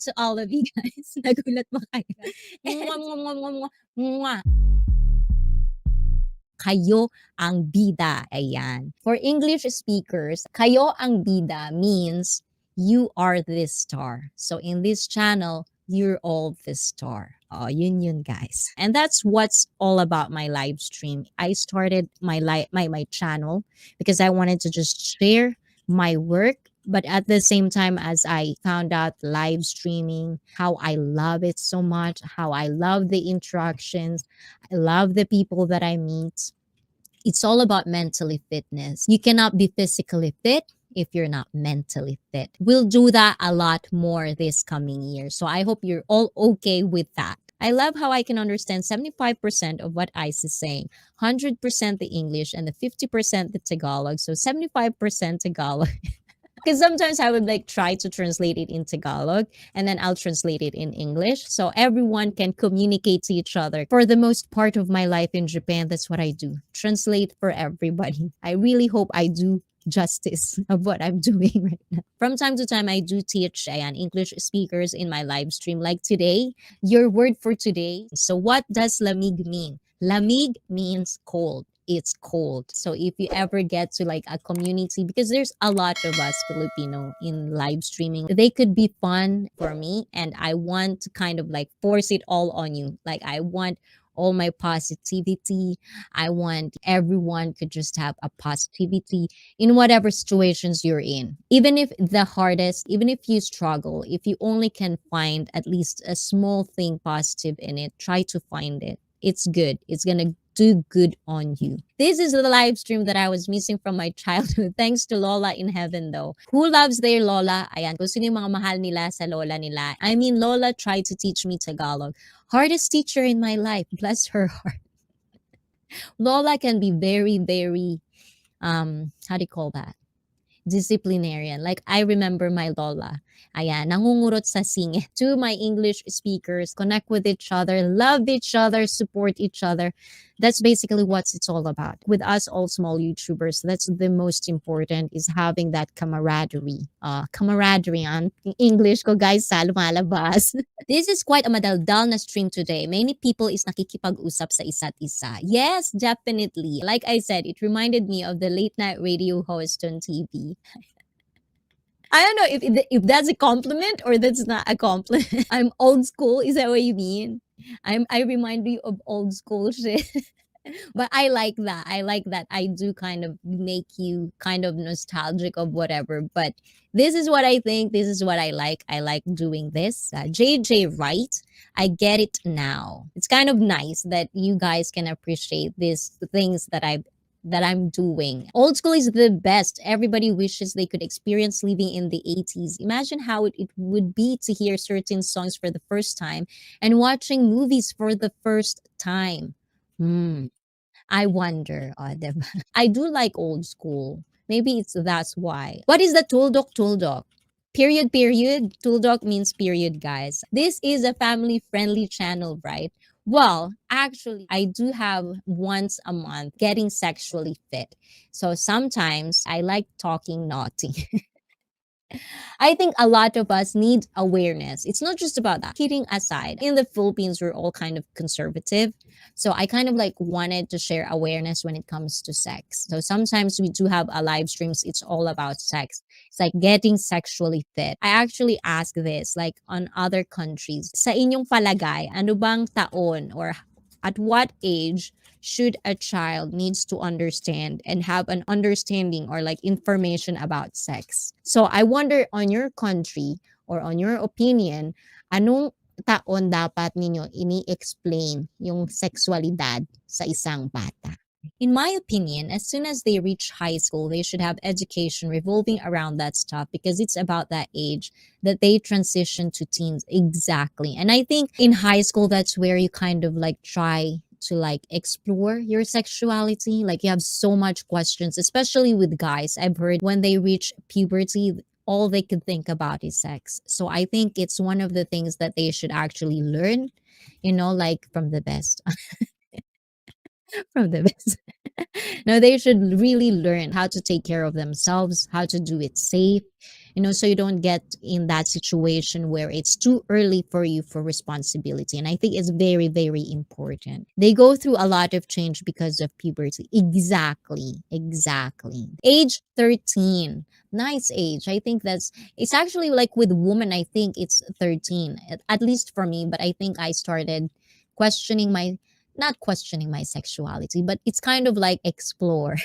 to all of you guys. Nagulat ba kayo? Mwah, mwah, mwah, mwah, mwah, mwah. Kayo ang bida. Ayan. For English speakers, kayo ang bida means you are this star. So in this channel, you're all the star. Oh, yun guys. And that's what's all about my live stream. I started my channel because I wanted to just share my work, but at the same time, as I found out live streaming, how I love it so much, how I love the interactions, I love the people that I meet. It's all about mentally fitness. You cannot be physically fit if you're not mentally fit. We'll do that a lot more this coming year. So I hope you're all okay with that. I love how I can understand 75% of what Ice is saying, 100% the English, and the 50% the Tagalog. So 75% Tagalog. Because sometimes I would like try to translate it in Tagalog and then I'll translate it in English so everyone can communicate to each other. For the most part of my life in Japan, that's what I do. Translate for everybody. I really hope I do justice of what I'm doing right now. From time to time, I do teach English speakers in my live stream. Like today, your word for today. So what does lamig mean? Lamig means cold. It's cold. So if you ever get to like a community, because there's a lot of us Filipino in live streaming, they could be fun for me. And I want to kind of like force it all on you. Like I want all my positivity. I want everyone could just have a positivity in whatever situations you're in. Even if the hardest, even if you struggle, if you only can find at least a small thing positive in it, try to find it. It's good. It's gonna do good on you. This is the live stream that I was missing from my childhood. Thanks to Lola in heaven though. Who loves their Lola? Ayan, kung sino yung mga mahal nila sa Lola nila. I mean, Lola tried to teach me Tagalog. Hardest teacher in my life. Bless her heart. Lola can be very, very, how do you call that? Disciplinarian. Like I remember my Lola. Ayan, nangungurot sa singit. To my English speakers, connect with each other, love each other, support each other. That's basically what it's all about. With us all small YouTubers, that's the most important is having that camaraderie. Camaraderie on English ko guys sa lumalabas. This is quite a madaldal na stream today. Many people is nakikipag-usap sa isa't isa. Yes, definitely. Like I said, it reminded me of the late night radio host on TV. I don't know if that's a compliment or that's not a compliment. I'm old school. Is that what you mean? I remind you of old school shit. But I like that. I like that. I do kind of make you kind of nostalgic of whatever. But this is what I think. This is what I like. I like doing this. JJ Wright, I get it now. It's kind of nice that you guys can appreciate these things that I'm doing. Old school is the best. Everybody wishes they could experience living in the 80s. Imagine how it would be to hear certain songs for the first time and watching movies for the first time. I wonder. Diba? I do like old school. Maybe that's why. What is the tuldok tuldok? Period. Tuldok means period, guys. This is a family-friendly channel, right? Well, actually, I do have once a month getting sexually fit. So sometimes I like talking naughty. I think a lot of us need awareness. It's not just about that. Kidding aside, in the Philippines, we're all kind of conservative. So I kind of like wanted to share awareness when it comes to sex. So sometimes we do have a live streams. It's all about sex. It's like getting sexually fit. I actually ask this like on other countries. Sa inyong palagay, ano bang taon or at what age should a child needs to understand and have an understanding or like information about sex? So I wonder on your country or on your opinion, anong taon dapat ninyo ini-explain yung sexualidad sa isang bata? In my opinion, as soon as they reach high school, they should have education revolving around that stuff because it's about that age that they transition to teens. Exactly. And I think in high school, that's where you kind of like try to like explore your sexuality. Like you have so much questions, especially with guys. I've heard when they reach puberty, all they could think about is sex. So I think it's one of the things that they should actually learn, like from the best. From the best. No, they should really learn how to take care of themselves, how to do it safe, so you don't get in that situation where it's too early for you for responsibility. And I think it's very, very important. They go through a lot of change because of puberty. Exactly, exactly. Age 13. Nice age. I think it's actually like with women, I think it's 13, at least for me, but I think I started questioning my, not questioning my sexuality, but it's kind of like explore.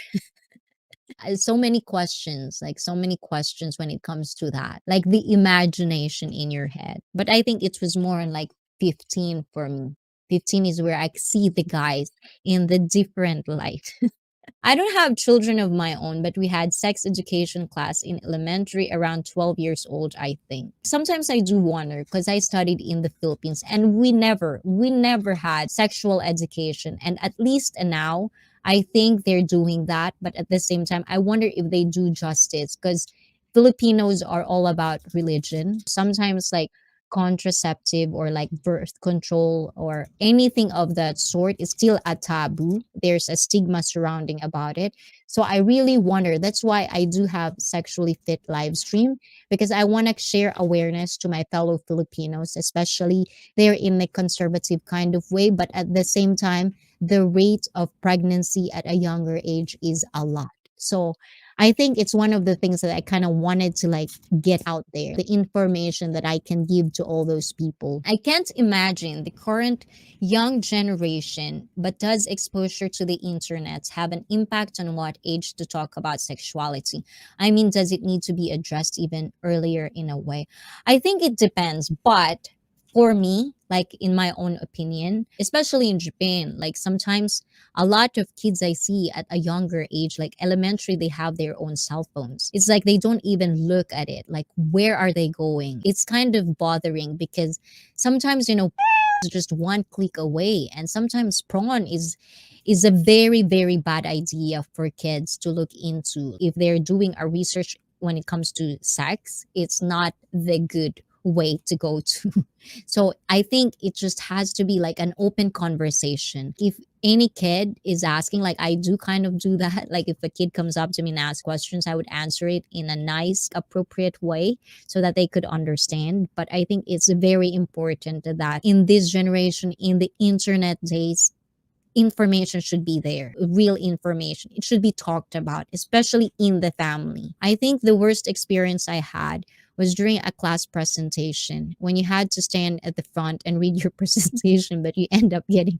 So many questions, like so many questions when it comes to that, like the imagination in your head. But I think it was more on like 15 for me. 15 is where I see the guys in the different light. I don't have children of my own, but we had sex education class in elementary around 12 years old, I think. Sometimes I do wonder because I studied in the Philippines and we never had sexual education. And at least now, I think they're doing that. But at the same time, I wonder if they do justice because Filipinos are all about religion. Sometimes, like, contraceptive or like birth control or anything of that sort is still a taboo. There's a stigma surrounding about it. So I really wonder. That's why I do have Sexually Fit live stream, because I want to share awareness to my fellow Filipinos, especially they're in a conservative kind of way, but at the same time, the rate of pregnancy at a younger age is a lot. So I think it's one of the things that I kind of wanted to like get out there, the information that I can give to all those people. I can't imagine the current young generation, but does exposure to the internet have an impact on what age to talk about sexuality? I mean, does it need to be addressed even earlier in a way? I think it depends, but for me, like in my own opinion, especially in Japan, like sometimes a lot of kids I see at a younger age, like elementary, they have their own cell phones. It's like they don't even look at it. Like, where are they going? It's kind of bothering because sometimes, is just one click away. And sometimes prawn is a very, very bad idea for kids to look into. If they're doing a research when it comes to sex, it's not the good way to go to. So I think it just has to be like an open conversation. If any kid is asking, like I do kind of do that, like if a kid comes up to me and asks questions, I would answer it in a nice, appropriate way so that they could understand. But I think it's very important that in this generation, in the internet days, information should be there, real information. It should be talked about, especially in the family. I think the worst experience I had was during a class presentation when you had to stand at the front and read your presentation, but you end up getting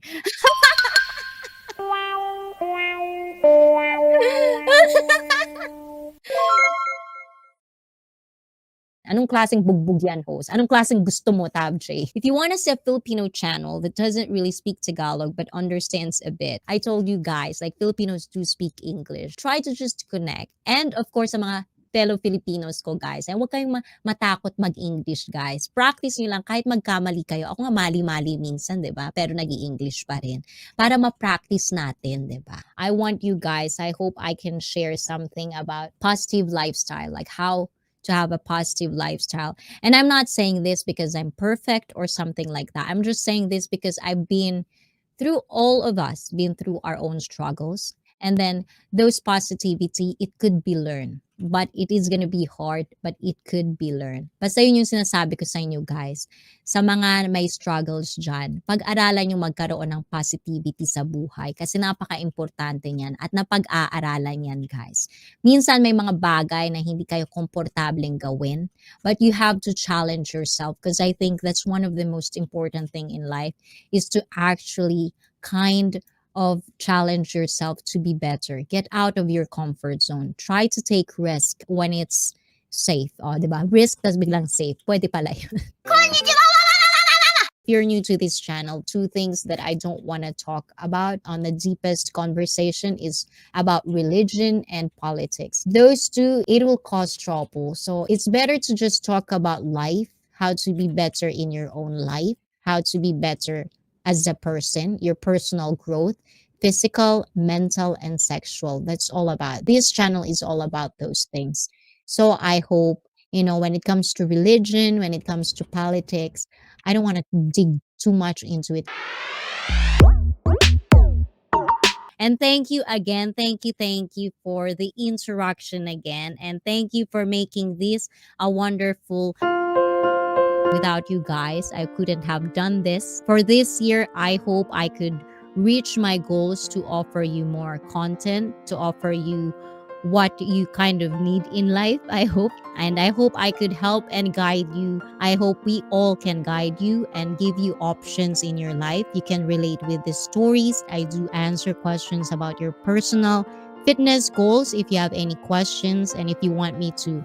anong klaseng bugbog yan, host? Anong klaseng gusto mo, Tab J? If you want to see a Filipino channel that doesn't really speak Tagalog but understands a bit, I told you guys, like Filipinos do speak English. Try to just connect. And of course, sa mga fellow Filipinos ko, guys, and huwag kayong matakot mag-English, guys. Practice nyo lang kahit magkamali kayo. Ako nga mali-mali minsan, di ba? Pero nag-i-English pa rin. Para ma-practice natin, di ba? I want you guys, I hope I can share something about positive lifestyle, like how to have a positive lifestyle. And I'm not saying this because I'm perfect or something like that. I'm just saying this because I've been through, all of us been through our own struggles. And then those positivity, it could be learned. But it is gonna be hard, but it could be learned. Basta yun yung sinasabi ko sa inyo, guys. Sa mga may struggles dyan, pag-aralan yung magkaroon ng positivity sa buhay kasi napaka-importante niyan at napag-aaralan yan, guys. Minsan may mga bagay na hindi kayo komportableng gawin, but you have to challenge yourself because I think that's one of the most important thing in life is to actually kind of challenge yourself to be better. Get out of your comfort zone. Try to take risk when it's safe. O, di ba? Risk tas biglang safe. Pwede pala yun. If you're new to this channel, two things that I don't want to talk about on the deepest conversation is about religion and politics. Those two, it will cause trouble. So it's better to just talk about life, how to be better in your own life, how to be better as a person, your personal growth, physical, mental, and sexual. That's all about. This channel is all about those things. So I hope, when it comes to religion, when it comes to politics, I don't want to dig too much into it. And thank you again. Thank you for the interaction again. And thank you for making this a wonderful. Without you guys, I couldn't have done this. For this year, I hope I could reach my goals to offer you more content, to offer you what you kind of need in life, I hope. And I hope I could help and guide you. I hope we all can guide you and give you options in your life. You can relate with the stories. I do answer questions about your personal fitness goals if you have any questions and if you want me to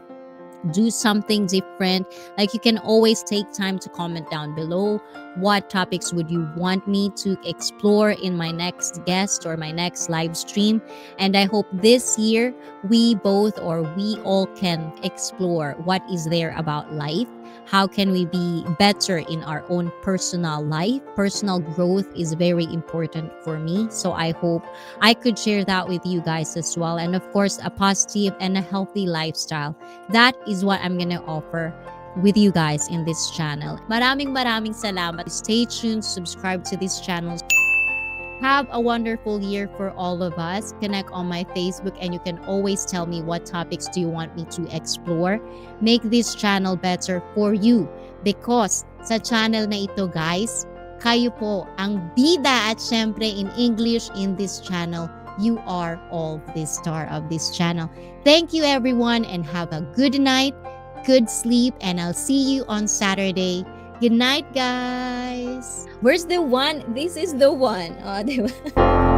do something different, like you can always take time to comment down below what topics would you want me to explore in my next guest or my next live stream. And I hope this year we both or we all can explore what is there about life. How can we be better in our own personal life? Personal growth is very important for me, so I hope I could share that with you guys as well. And of course, a positive and a healthy lifestyle. That is what I'm gonna offer with you guys in this channel. Maraming salamat. Stay tuned, subscribe to this channel. Have a wonderful year for all of us. Connect on my Facebook and you can always tell me what topics do you want me to explore. Make this channel better for you because sa channel na ito guys, kayo po ang bida at syempre in English in this channel. You are all the star of this channel. Thank you everyone and have a good night, good sleep, and I'll see you on Saturday. Good night, guys. Where's the one? This is the one. Oh, diba?